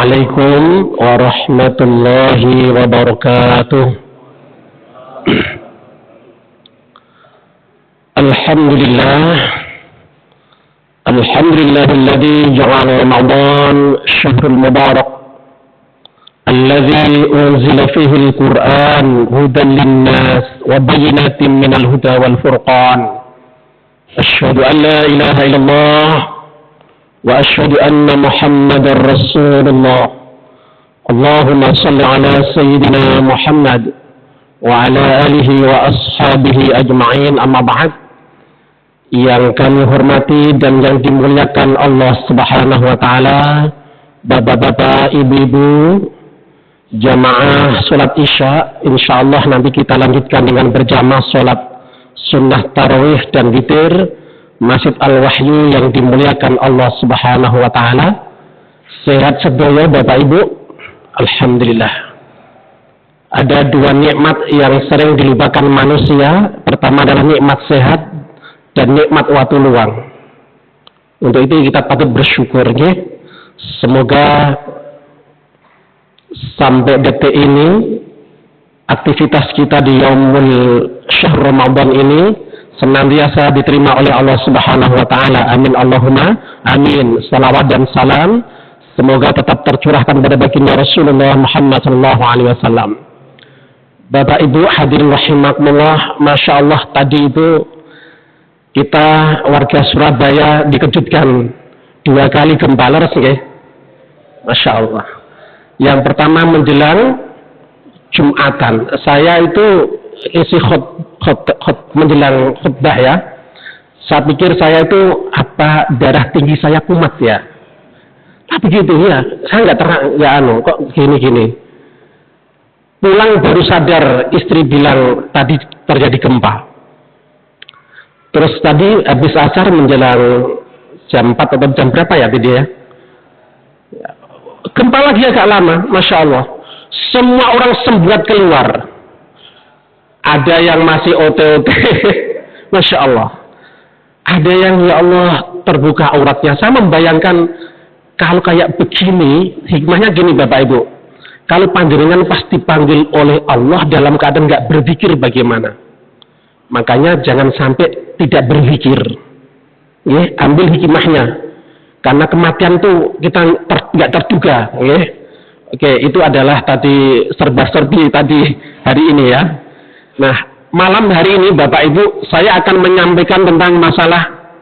Assalamualaikum warahmatullahi wabarakatuh. Alhamdulillahilladzi ja'ala Ramadan syahrul mubarak alladzi unzila fihi al-Qur'an hudan lin-nas wa bayyinatin minal huda wal furqan. Asyhadu an la ilaha illallah wa asyhadu anna Muhammadar Rasulullah. Allahumma shalli ala sayyidina Muhammad wa ala alihi wa ashabihi ajma'in, amma ba'd. Yang kami hormati dan yang dimuliakan Allah Subhanahu wa taala, bapak-bapak, ibu-ibu, jamaah salat Isya, insyaallah nanti kita lanjutkan dengan berjamaah salat sunnah tarawih dan witir Masjid Al-Wahyu yang dimuliakan Allah Subhanahu wa taala. Sehat sedaya Bapak Ibu? Alhamdulillah. Ada dua nikmat yang sering dilupakan manusia. Pertama adalah nikmat sehat dan nikmat waktu luang. Untuk itu kita patut bersyukur, ya. Semoga sampai detik ini aktivitas kita di Yaumul Syahr Ramadan ini senantiasa diterima oleh Allah Subhanahu wa taala. Amin Allahumma amin. Salawat dan salam semoga tetap tercurahkan pada baginda Rasulullah Muhammad sallallahu alaihi wasallam. Bapak Ibu hadirin rahimakumullah, Masya Allah, tadi itu kita warga Surabaya dikejutkan 2 kali gempa leres, ya. Masya Allah. Yang pertama menjelang Jumatan, saya itu isi menjelang khutbah, ya. Saya pikir saya itu darah tinggi saya kumat, ya. Tapi gitu, ya. Saya nggak kok gini. Pulang baru sadar, istri bilang tadi terjadi gempa. Terus tadi habis asar menjelang jam 4 atau jam berapa ya tadi, ya. Gempa lagi agak lama, Masya Allah. Semua orang semburat keluar. Ada yang masih OTT, Masya Allah. Ada yang, ya Allah, terbuka auratnya. Saya membayangkan kalau kayak begini, hikmahnya gini Bapak Ibu. Kalau panjenengan pas dipanggil oleh Allah dalam keadaan nggak berzikir bagaimana? Makanya jangan sampai tidak berzikir. Ya, ambil hikmahnya. Karena kematian tuh kita nggak terduga. Ya. Oke, itu adalah tadi serba-serbi tadi hari ini, ya. Nah, malam hari ini Bapak Ibu, saya akan menyampaikan tentang masalah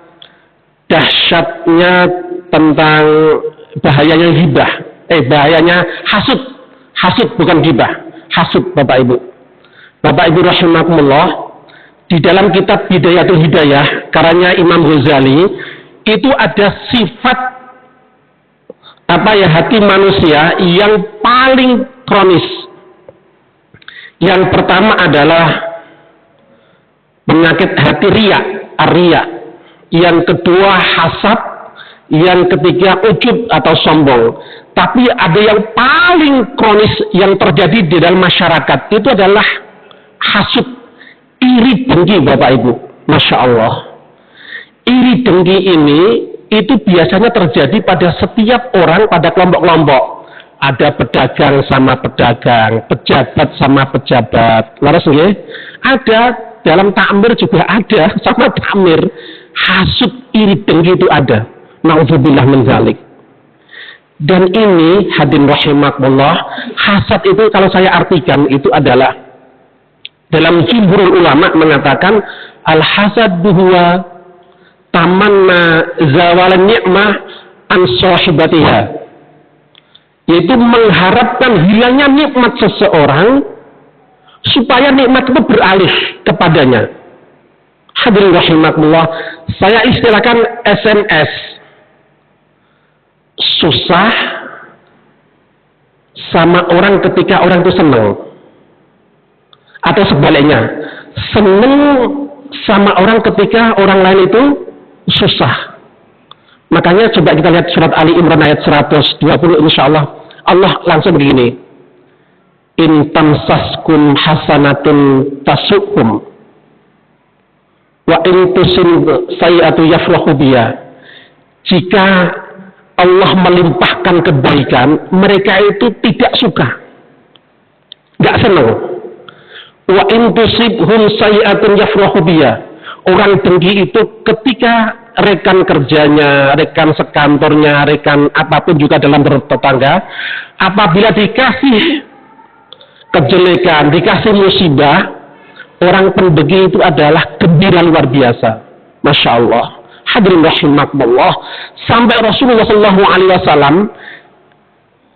dahsyatnya tentang bahayanya hibah. Bahayanya hasud. Hasud bukan hibah. Hasud Bapak Ibu. Bapak Ibu rahimakumullah, di dalam kitab Bidayatul Hidayah karya Imam Ghazali itu ada sifat hati manusia yang paling kronis. Yang pertama adalah penyakit hati riya. Yang kedua hasad. Yang ketiga ujub atau sombong. Tapi ada yang paling kronis yang terjadi di dalam masyarakat itu adalah hasud, iri dengki Bapak Ibu. Masya Allah. Iri dengki ini itu biasanya terjadi pada setiap orang, pada kelompok-kelompok. Ada pedagang sama pedagang, pejabat sama pejabat. Laras nggih? Ada dalam takmir juga ada sama takmir. Hasud, iri dengki itu ada. Na'udzubillah min dzalik. Dan ini hadirin rahimakumullah, hasad itu kalau saya artikan itu adalah dalam jumhurul ulama mengatakan al-hasad huwa tamanna zawal ni'mah an sahibatiha, yaitu mengharapkan hilangnya nikmat seseorang supaya nikmat itu beralih kepadanya. Hadirin rahimakumullah, saya istilahkan SMS. Susah sama orang ketika orang itu senang, atau sebaliknya, senang sama orang ketika orang lain itu susah. Makanya coba kita lihat surat Ali Imran ayat 120, insyaallah Allah langsung begini, in tamsaskum hasanatun tasukum wa in tusin sayi'atu yafrahu biha. Jika Allah melimpahkan kebaikan, mereka itu tidak suka, nggak senang. Wa in tusibhum sayyi'atun yafrahu biha. Orang dengki itu ketika rekan kerjanya, rekan sekantornya, rekan apapun juga dalam bertetangga, apabila dikasih kejelekan, dikasih musibah, orang pendengki itu adalah gembira luar biasa. Masya Allah. Hadirin rahimakumullah, sampai Rasulullah SAW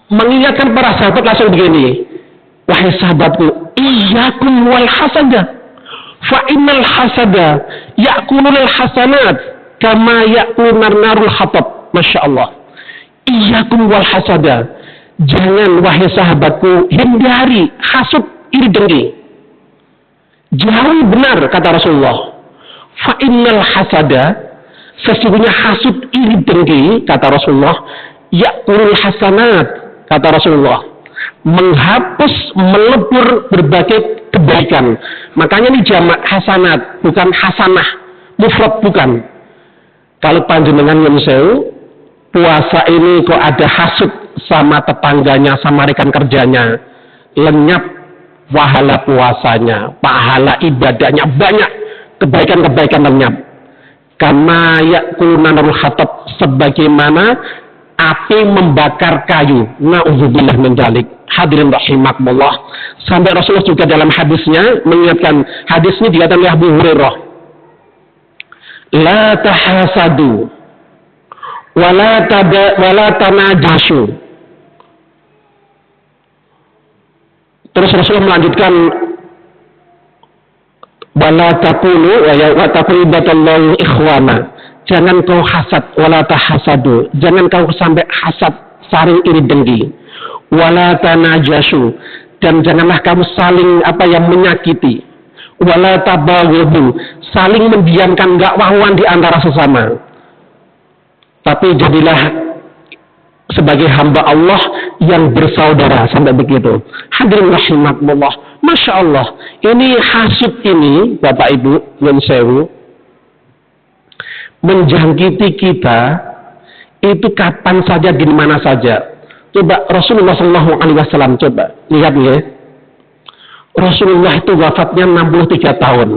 mengingatkan para sahabat langsung begini, wahai sahabatku, iyyakum wal hasada, fa innal hasada ya'kulul hasanat kama ya'kulun narul hatab. Masya Allah. Iyyakum wal hasada, jangan wahai sahabatku hindari hasud, iri dengki. Jauhi benar, kata Rasulullah. Fa innal hasada, sesungguhnya hasud, iri dengki, kata Rasulullah, ya'kulul hasanat, kata Rasulullah, menghapus, melebur berbagai kebaikan. Makanya ini jamak hasanat, bukan hasanah, mufrad bukan. Kalau panjenengan yang puasa ini kok ada hasud sama tetangganya, sama rekan kerjanya, lenyap pahala puasanya, pahala ibadahnya banyak, kebaikan-kebaikan lenyap. Kama ya'kulun narul hatab, sebagaimana api membakar kayu. Na'udzubillah min dzalik. Hadirin rahimakumullah. Sampai Rasulullah juga dalam hadisnya mengingatkan, hadis ini dikatakan oleh Abu Hurairah, la tahasadu wala tanajashu. Terus Rasulullah melanjutkan, wala taqulu wa taqribatallahu ikhwana. Jangan kau hasad, wala tahasadu. Jangan kau sampai hasad, saling iri dengki. Wala tanajashu, dan janganlah kamu saling menyakiti. Wala tabaghadu, saling mendiamkan, enggak wahuan di antara sesama. Tapi jadilah sebagai hamba Allah yang bersaudara, sampai begitu. Hadirin rahimakumullah. Masya Allah, ini hasud ini, Bapak Ibu, yang sewu, menjangkiti kita itu kapan saja, di mana saja. Coba Rasulullah SAW, coba lihat ya. Rasulullah itu wafatnya 63 tahun.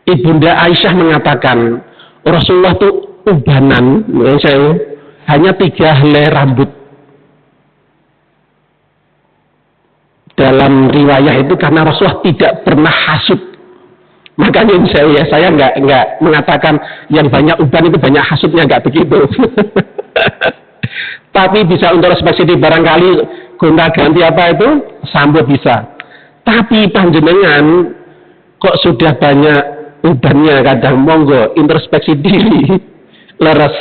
Ibunda Aisyah mengatakan, Rasulullah itu ubanan, yang sewu, hanya 3 helai rambut. Dalam riwayah itu karena Rasulullah tidak pernah hasud. Makanya saya nggak mengatakan yang banyak uban itu banyak hasudnya, nggak begitu. Tapi bisa untuk respeksi barangkali gonta ganti itu sambut bisa. Tapi panjenengan kok sudah banyak ubannya, kadang monggo introspeksi diri, leres.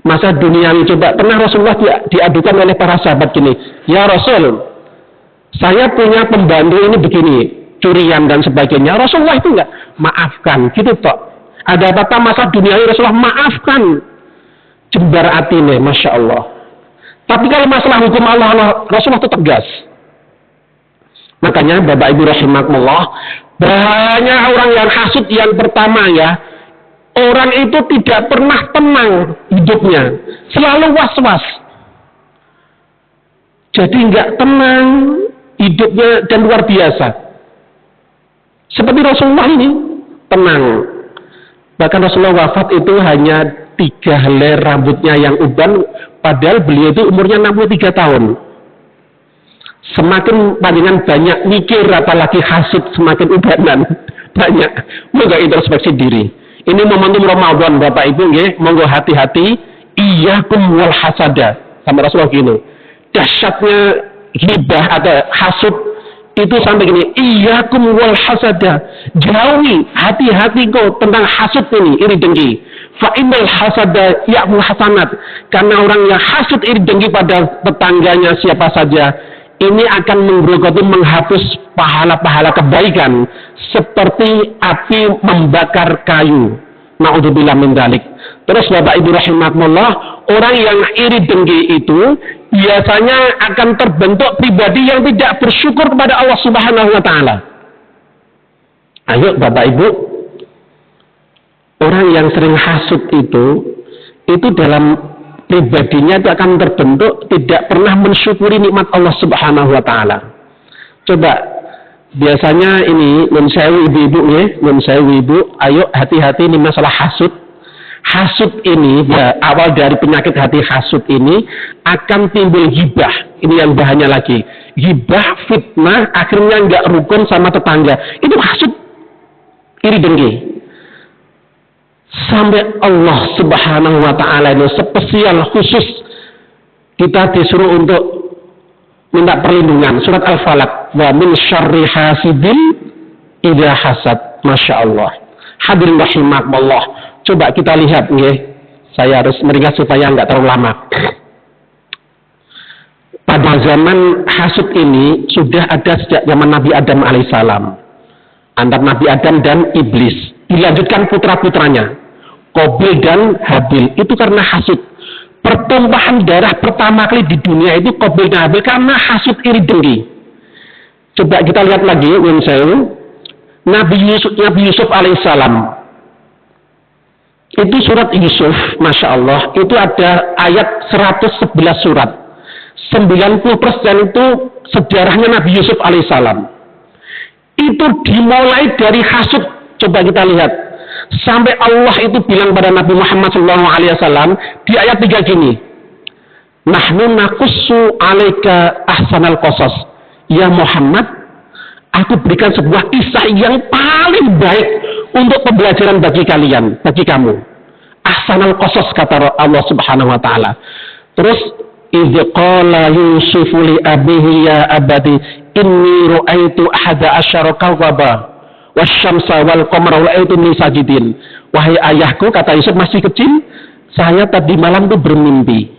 Masa duniawi, coba pernah Rasulullah diadukan oleh para sahabat gini, ya Rasul, saya punya pembantu ini begini, curian dan sebagainya. Rasulullah itu enggak maafkan, gitu toh. Ada apa-apa masa duniawi Rasulullah maafkan, jembar atine, Masya Allah. Tapi kalau masalah hukum Allah, Rasulullah itu tegas. Makanya Bapak Ibu rahimakumullah, banyak orang yang hasud. Yang pertama ya, orang itu tidak pernah tenang hidupnya, selalu was-was. Jadi nggak tenang hidupnya dan luar biasa. Seperti Rasulullah ini tenang. Bahkan Rasulullah wafat itu hanya 3 helai rambutnya yang uban, padahal beliau itu umurnya 63 tahun. Semakin panjenengan banyak mikir, apalagi hasud, semakin ubanan banyak. Moga introspeksi diri. Ini momentum Ramadan, Bapak Ibu, nggih, monggo hati-hati. Iyyakum wal hasada. Sama Rasulullah gini. Dahsyatnya ghibah atau hasud itu sampai gini, iyyakum wal hasada. Jauhi, hati-hati kau tentang hasud ini, iri dengki. Fa innal hasada ya'kul hasanat. Karena orang yang hasud, iri dengki pada tetangganya siapa saja, ini akan menggerogoti, menghapus pahala-pahala kebaikan seperti api membakar kayu. Na'udzubillah min dzalik. Terus Bapak Ibu rahimakumullah, orang yang iri dengki itu biasanya akan terbentuk pribadi yang tidak bersyukur kepada Allah Subhanahu wa taala. Ayo Bapak Ibu, orang yang sering hasud itu dalam pribadinya itu akan terbentuk tidak pernah mensyukuri nikmat Allah Subhanahu wa taala. Coba biasanya ini nun sewu ibu-ibu ya, nun sewu ibu, ayo hati-hati ini masalah hasud. Hasud ini ya, awal dari penyakit hati hasud ini akan timbul ghibah. Ini yang bahaya lagi. Ghibah, fitnah, akhirnya nggak rukun sama tetangga. Itu hasud, iri dengki. Sampai Allah Subhanahu wa taala ini spesial khusus kita disuruh untuk minta perlindungan. Surat Al-Falaq, wa min syarri hasidin idza hasad. Masya Allah. Hadirin rahimakumullah. Coba kita lihat nih, saya harus meringkas supaya nggak terlalu lama. Pada zaman hasud ini sudah ada sejak zaman Nabi Adam alaihissalam, antara Nabi Adam dan iblis. Dilanjutkan putra-putranya, Qabil dan Habil. Itu karena hasud. Pertumpahan darah pertama kali di dunia itu Qabil dan Habil karena hasud iri dengki. Coba kita lihat lagi, Nabi Yusuf alaihissalam. Itu surat Yusuf, Masya Allah, itu ada ayat 111 surat. 90% itu sejarahnya Nabi Yusuf alaihissalam. Itu dimulai dari hasud. Coba kita lihat. Sampai Allah itu bilang pada Nabi Muhammad SAW di ayat 3 gini. Nahnu naqussu alaika ahsanal qasas. Ya Muhammad, aku berikan sebuah kisah yang paling baik untuk pembelajaran bagi kalian, bagi kamu. Ahsanal qasas kata Allah Subhanahu wa taala. Terus idz qala Yusuf li abihi ya abadi inni ra'aitu ahada asyara kawkaba wasyamsa wal qamara ra'aituni sajidin. Wahai ayahku, kata Yusuf masih kecil, saya tadi malam itu bermimpi.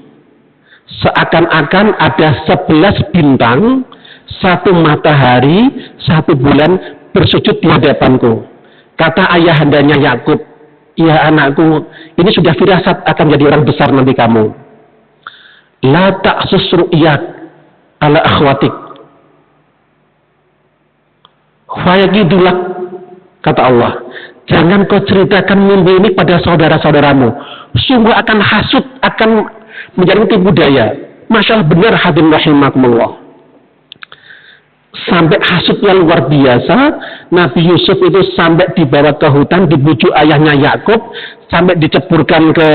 Seakan-akan ada 11 bintang, 1 matahari, 1 bulan bersujud di hadapanku. Kata ayahandanya Yakub, ya anakku, ini sudah firasat akan jadi orang besar nanti kamu. La ta'sus ru'yak ala akhwatik. Fayaqidulak, kata Allah. Jangan kau ceritakan mimpi ini pada saudara-saudaramu. Sungguh akan hasud, akan menjadi tipu daya. Masya Allah, benar hadirin rahimakumullah. Sampai hasudnya luar biasa. Nabi Yusuf itu sampai dibawa ke hutan, dibujuk ayahnya Yakub, sampai diceburkan ke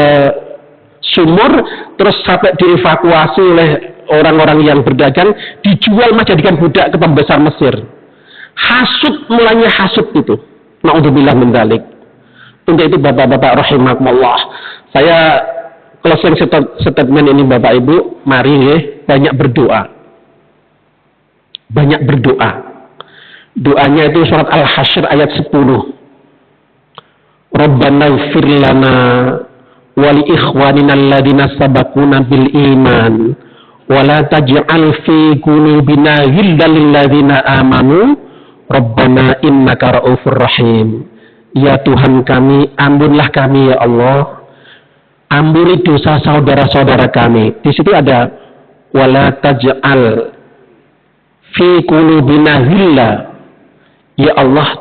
sumur, terus sampai dievakuasi oleh orang-orang yang berdagang, dijual menjadikan budak ke pembesar Mesir. Hasud, mulanya hasud itu. Na'udzubillah min dzalik. Untuk itu bapak-bapak rahimakumullah, saya closing statement ini Bapak Ibu, mari banyak berdoa. Banyak berdoa. Doanya itu surat Al-Hasyr ayat 10. Rabbana ighfir lana wa li ikhwanina alladhina sabaquna bil iman wa la taj'al fi qulubina ghillan lil ladzina amanu Rabbana innaka ra'ufur rahim. Ya Tuhan kami, ampunlah kami ya Allah. Ampuni dosa saudara-saudara kami. Di situ ada wala taj'al fi qulubina ghilla. Ya Allah,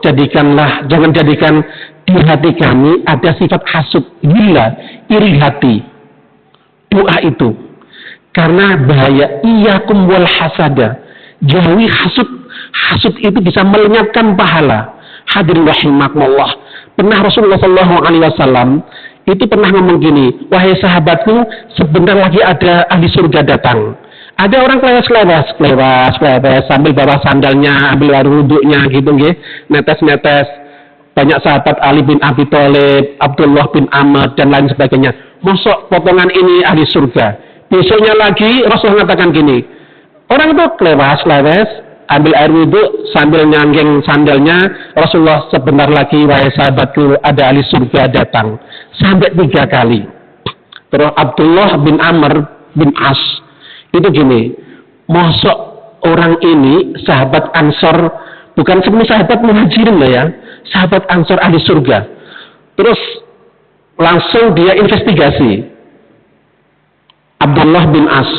jangan jadikan di hati kami ada sifat hasud, ghilla, iri hati. Doa itu karena bahaya iyakum wal hasada. Jauhi hasud. Hasud itu bisa melenyapkan pahala. Hadirin rahimakumullah. Pernah Rasulullah SAW itu pernah ngomong gini, wahai sahabatku, sebentar lagi ada ahli surga datang. Ada orang klewas sambil bawa sandalnya, ambil air wuduknya gitu nggih, netes-netes. Banyak sahabat Ali bin Abi Thalib, Abdullah bin Amr dan lain sebagainya. Mosok potongan ini ahli surga. Besoknya lagi Rasulullah mengatakan gini, orang itu klewas, ambil air wuduk sambil nyanggeng sandalnya. Rasulullah, sebentar lagi wahai sahabatku ada ahli surga datang. Sampai 3 kali. Terus Abdullah bin Amr bin As itu gini, mosok orang ini sahabat Ansor, bukan semua sahabat Muhajirin loh ya, sahabat Ansor ahli surga. Terus langsung dia investigasi. Abdullah bin As,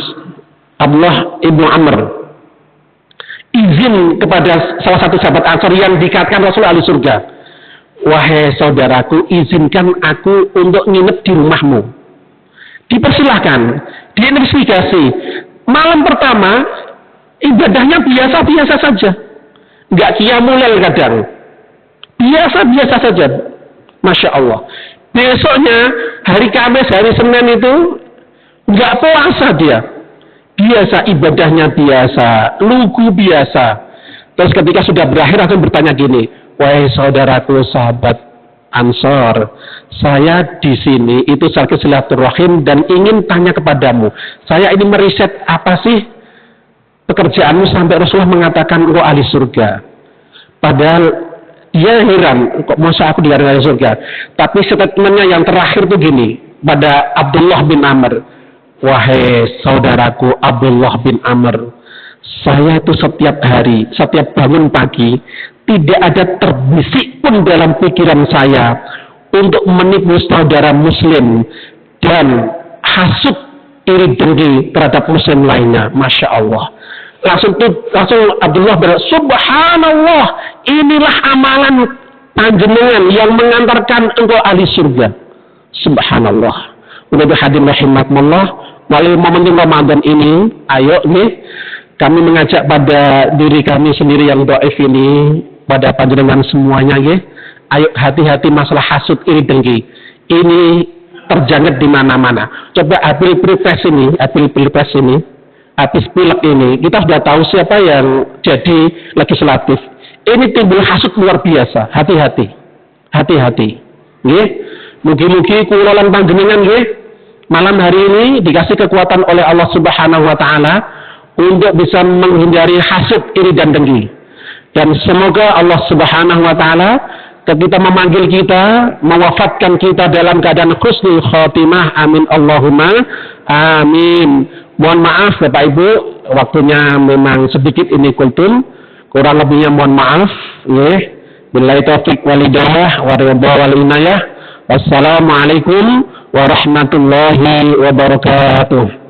Abdullah ibnu Amr, izin kepada salah satu sahabat Ansor yang dikatakan Rasul ahli surga. Wahai saudaraku, izinkan aku untuk nginep di rumahmu. Dipersilahkan, diinvestigasi. Malam pertama ibadahnya biasa-biasa saja, nggak qiyamul lail kadang, biasa-biasa saja, masya Allah. Besoknya hari Kamis, hari Senin itu nggak puasa dia, biasa ibadahnya biasa, lugu biasa. Terus ketika sudah berakhir aku bertanya gini, wahai saudaraku sahabat Ansor, saya di sini itu sakit silaturahim dan ingin tanya kepadamu. Saya ini meriset apa sih pekerjaanmu sampai Rasulullah mengatakan engkau ahli surga. Padahal dia heran, kok masa aku dikatakan ahli surga. Tapi statementnya yang terakhir itu gini, pada Abdullah bin Amr, wahai saudaraku Abdullah bin Amr, saya itu setiap hari, setiap bangun pagi, tidak ada terbisik pun dalam pikiran saya untuk menipu saudara muslim dan hasut iri dengki terhadap muslim lainnya. Masya Allah. Langsung Abdullah berkata, subhanallah, inilah amalan panjenengan yang mengantarkan engkau ahli surga. Subhanallah. Mudah-mudahan hadirin rahimakumullah, melalui momentum Ramadan ini, ayo nih kami mengajak pada diri kami sendiri yang dhaif ini, pada panjenengan semuanya ya, ayo hati-hati masalah hasud iri dengki. Ini terjangkit di mana-mana. Coba April Pilpres ini, habis pilek ini, kita sudah tahu siapa yang jadi legislatif. Ini timbul hasud luar biasa. Hati-hati, hati-hati. Nggih, mugi-mugi kula lan panjenengan nggih malam hari ini dikasih kekuatan oleh Allah Subhanahu wa taala untuk bisa menghindari hasud iri dan dengki. Dan semoga Allah Subhanahu wa taala ketika memanggil kita, mewafatkan kita dalam keadaan husnul khotimah. Amin Allahumma amin. Mohon maaf Bapak Ibu, waktunya memang sedikit ini kultum, kurang lebihnya mohon maaf nggih. Billahi taufiq wal hidayah wa ridha wal inayah. Wassalamualaikum warahmatullahi wabarakatuh.